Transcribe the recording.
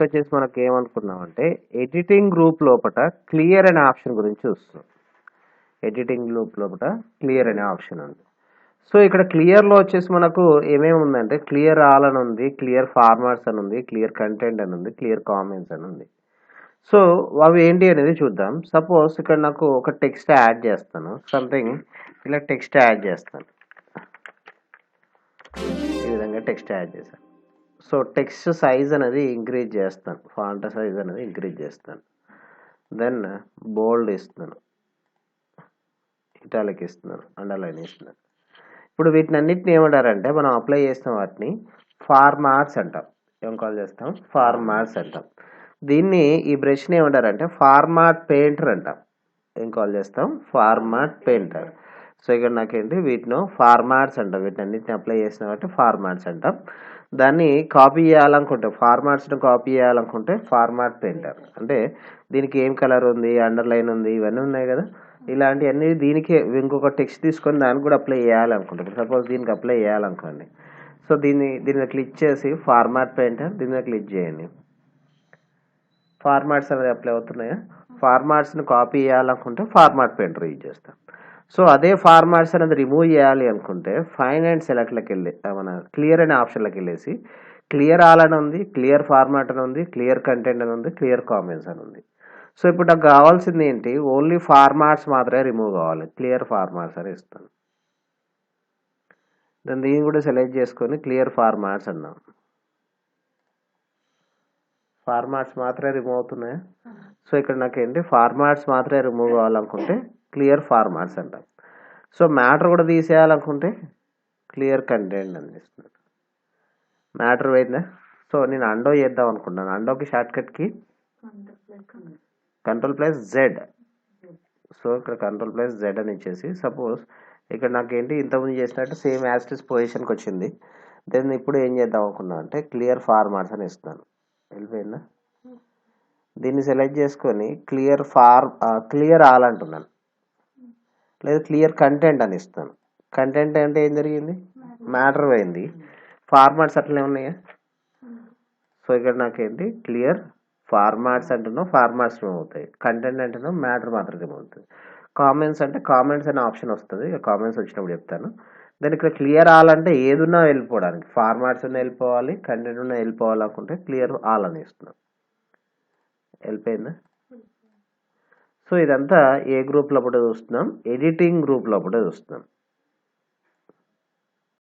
వచ్చేసి మనకి ఏమనుకున్నామంటే editing group లోపల క్లియర్ అనే ఆప్షన్ గురించి చూస్తున్నాం. ఎడిటింగ్ గ్రూప్ లోపల క్లియర్ అనే ఆప్షన్ ఉంది. సో ఇక్కడ క్లియర్లో వచ్చేసి మనకు ఏమేమి ఉందంటే క్లియర్ ఆల్ అని ఉంది, క్లియర్ ఫార్మాట్స్ అని ఉంది, క్లియర్ కంటెంట్ అని ఉంది, క్లియర్ కామెంట్స్ అని ఉంది. సో అవి ఏంటి అనేది చూద్దాం. సపోజ్ ఇక్కడ నాకు ఒక టెక్స్ట్ యాడ్ చేస్తాను, సంథింగ్ ఇలా టెక్స్ట్ యాడ్ చేస్తాను, ఈ విధంగా టెక్స్ట్ యాడ్ చేశాను. సో టెక్స్ట్ సైజ్ అనేది ఇంక్రీజ్ చేస్తాను, ఫాంట్ సైజ్ అనేది ఇంక్రీజ్ చేస్తాను, దెన్ బోల్డ్ ఇస్తున్నాను, ఇటాలిక్ ఇస్తున్నాను, అండర్లైన్ ఇస్తున్నాను. ఇప్పుడు వీటిని అన్నిటిని ఏమంటారంటే మనం అప్లై చేసిన వాటిని ఫార్మాట్స్ అంటాం. ఏం కాల్ చేస్తాం? ఫార్మాట్స్ అంటాం. దీన్ని ఈ బ్రష్ని ఏమంటారంటే ఫార్మాట్ పెయింటర్ అంటాం. ఏం కాల్ చేస్తాం? Format painter. సో ఇక్కడ నాకేంటి వీటిని ఫార్మాట్స్ అంటాం. వీటిని అన్నిటిని అప్లై చేసిన కాబట్టి ఫార్మాట్స్ అంటాం. దాన్ని కాపీ చేయాలనుకుంటే ఫార్మాట్స్ని కాపీ చేయాలనుకుంటే ఫార్మాట్ పెయింటర్. అంటే దీనికి ఏం కలర్ ఉంది, అండర్లైన్ ఉంది, ఇవన్నీ ఉన్నాయి కదా, ఇలాంటివన్నీ దీనికి ఇంకొక టెక్స్ట్ తీసుకొని దానికి కూడా అప్లై చేయాలనుకుంటాం. సపోజ్ దీనికి అప్లై చేయాలనుకోండి. సో దీని మీద క్లిక్ చేసి ఫార్మాట్ పెయింటర్ దీని మీద క్లిక్ చేయండి. ఫార్మాట్స్ అనేది అప్లై అవుతున్నాయా? ఫార్మాట్స్ని కాపీ చేయాలనుకుంటే ఫార్మాట్ పెయింటర్ యూజ్ చేస్తాం. సో అదే ఫార్మాట్స్ అనేది రిమూవ్ చేయాలి అనుకుంటే ఫైన్ అండ్ సెలెక్ట్లోకి వెళ్ళి మన క్లియర్ అనే ఆప్షన్లోకి వెళ్ళేసి క్లియర్ ఆల్ అని ఉంది, క్లియర్ ఫార్మాట్ అని ఉంది, క్లియర్ కంటెంట్ అని ఉంది, క్లియర్ కామెంట్స్ అని ఉంది. సో ఇప్పుడు నాకు కావాల్సింది ఏంటి? ఓన్లీ ఫార్మాట్స్ మాత్రమే రిమూవ్ కావాలి. క్లియర్ ఫార్మాట్స్ అని ఇస్తాను. దాన్ని దీన్ని కూడా సెలెక్ట్ చేసుకొని క్లియర్ ఫార్మాట్స్ అన్నాం. ఫార్మాట్స్ మాత్రమే రిమూవ్ అవుతున్నాయా? సో ఇక్కడ నాకేంటి ఫార్మాట్స్ మాత్రమే రిమూవ్ కావాలనుకుంటే క్లియర్ ఫార్మాట్స్ అంటాం. సో మ్యాటర్ కూడా తీసేయాలనుకుంటే క్లియర్ కంటెంట్ అని ఇస్తున్నాను. మ్యాటర్ పోయిందా? సో నేను అండో చేద్దాం అనుకుంటున్నాను. అండోకి షార్ట్ కట్కి Ctrl+Z. సో ఇక్కడ Ctrl+Z అని ఇచ్చేసి సపోజ్ ఇక్కడ నాకేంటి ఇంతకుముందు చేసినట్టు సేమ్ యాస్టిస్ పొజిషన్కి వచ్చింది. దెన్ ఇప్పుడు ఏం చేద్దాం అనుకున్నా అంటే క్లియర్ ఫార్మాట్స్ అని ఇస్తాను. వెళ్ళిపోయిందా? దీన్ని సెలెక్ట్ చేసుకొని క్లియర్ ఆల్ అంటున్నాను, లేదా క్లియర్ కంటెంట్ అని ఇస్తాను. కంటెంట్ అంటే ఏం జరిగింది? మ్యాటర్ పోయింది. ఫార్మాట్స్ అట్లనే ఉన్నాయా? సో ఇక్కడ నాకేంటి క్లియర్ ఫార్మాట్స్ అంటున్నాం, ఫార్మాట్స్ రిమూవ్ అవుతాయి. కంటెంట్ అంటున్నాం, మ్యాటర్ మాత్రం రిమూవ్ అవుతుంది. కామెంట్స్ అంటే కామెంట్స్ అనే ఆప్షన్ వస్తుంది. కామెంట్స్ వచ్చినప్పుడు చెప్తాను. దాని ఇక్కడ క్లియర్ ఆల్ అంటే ఏదున్నా వెళ్ళిపోవడానికి, ఫార్మాట్స్ ఉన్న వెళ్ళిపోవాలి, కంటెంట్ ఉన్న వెళ్ళిపోవాలి అనుకుంటే క్లియర్ ఆల్ అని ఇస్తున్నాం. వెళ్ళిపోయిందా? సో ఇదంతా ఏ గ్రూప్ లోపల చూస్తున్నాం? ఎడిటింగ్ గ్రూప్ లోపల చూస్తున్నాం.